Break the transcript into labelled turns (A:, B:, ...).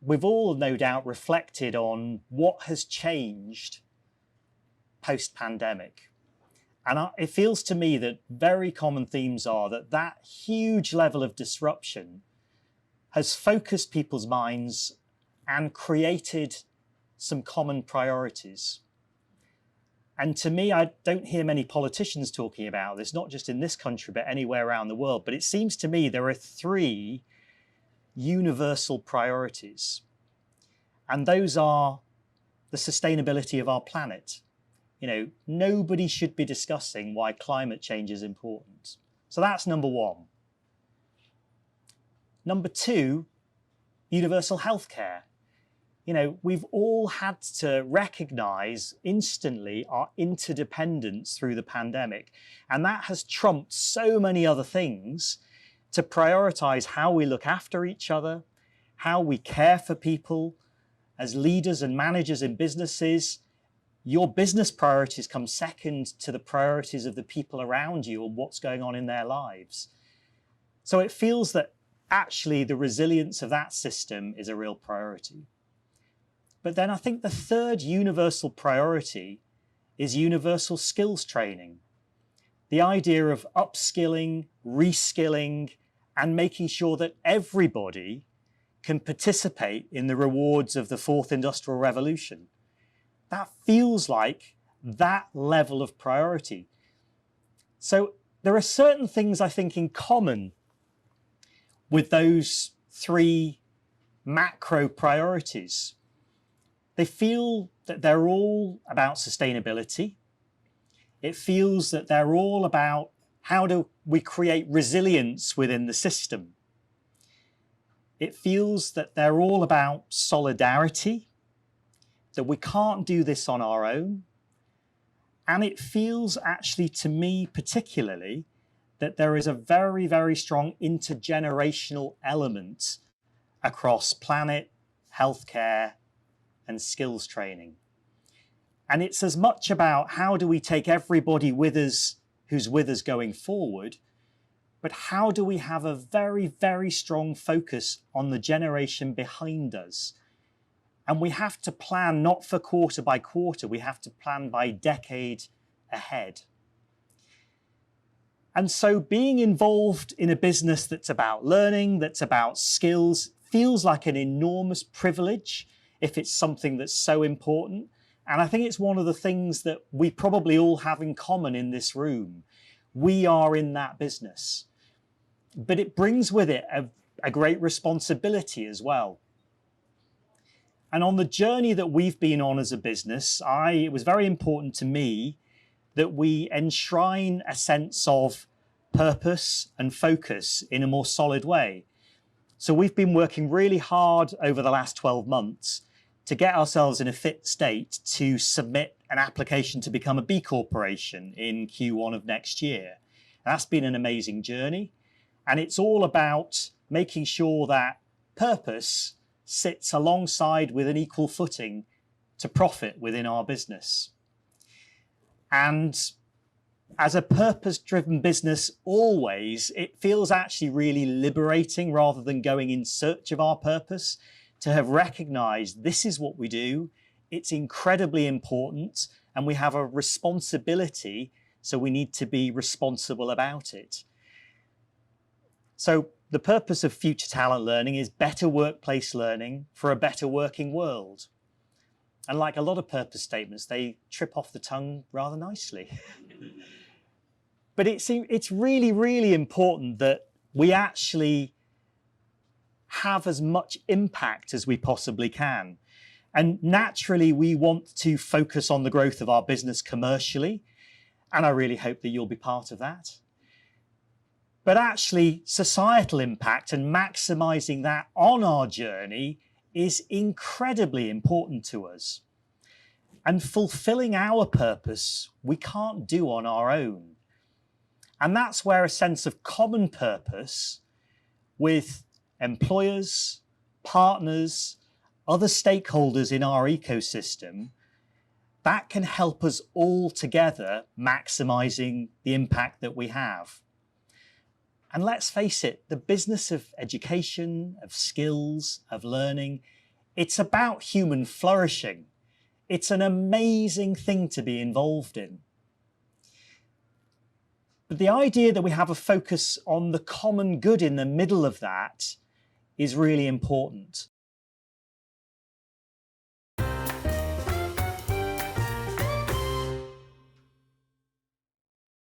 A: we've all no doubt reflected on what has changed post-pandemic. And it feels to me that very common themes are that huge level of disruption has focused people's minds and created some common priorities. And to me, I don't hear many politicians talking about this, not just in this country, but anywhere around the world. But it seems to me there are three universal priorities. And those are the sustainability of our planet. You know, nobody should be discussing why climate change is important. So that's number one. Number two, universal healthcare. You know, we've all had to recognize instantly our interdependence through the pandemic. And that has trumped so many other things to prioritize how we look after each other, how we care for people. As leaders and managers in businesses, your business priorities come second to the priorities of the people around you and what's going on in their lives. So it feels that actually the resilience of that system is a real priority. But then I think the third universal priority is universal skills training. The idea of upskilling, reskilling, and making sure that everybody can participate in the rewards of the fourth industrial revolution. That feels like that level of priority. So there are certain things I think in common with those three macro priorities. They feel that they're all about sustainability. It feels that they're all about how do we create resilience within the system. It feels that they're all about solidarity, that we can't do this on our own. And it feels actually to me particularly that there is a very, very strong intergenerational element across planet, healthcare, and skills training. And it's as much about how do we take everybody with us who's with us going forward, but how do we have a very, very strong focus on the generation behind us? And we have to plan not for quarter by quarter, we have to plan by decade ahead. And so being involved in a business that's about learning, that's about skills, feels like an enormous privilege if it's something that's so important. And I think it's one of the things that we probably all have in common in this room. We are in that business. But it brings with it a great responsibility as well. And on the journey that we've been on as a business, it was very important to me that we enshrine a sense of purpose and focus in a more solid way. So we've been working really hard over the last 12 months to get ourselves in a fit state to submit an application to become a B Corporation in Q1 of next year. That's been an amazing journey. And it's all about making sure that purpose sits alongside with an equal footing to profit within our business. And as a purpose-driven business, always, it feels actually really liberating rather than going in search of our purpose, to have recognized this is what we do, it's incredibly important, and we have a responsibility, so we need to be responsible about it. So the purpose of Future Talent Learning is better workplace learning for a better working world. And like a lot of purpose statements, they trip off the tongue rather nicely. But it's really, really important that we actually have as much impact as we possibly can. And naturally, we want to focus on the growth of our business commercially. And I really hope that you'll be part of that. But actually, societal impact and maximising that on our journey is incredibly important to us. And fulfilling our purpose, we can't do on our own. And that's where a sense of common purpose with employers, partners, other stakeholders in our ecosystem, that can help us all together maximising the impact that we have. And let's face it, the business of education, of skills, of learning, It's about human flourishing. It's an amazing thing to be involved in. But the idea that we have a focus on the common good in the middle of that is really important.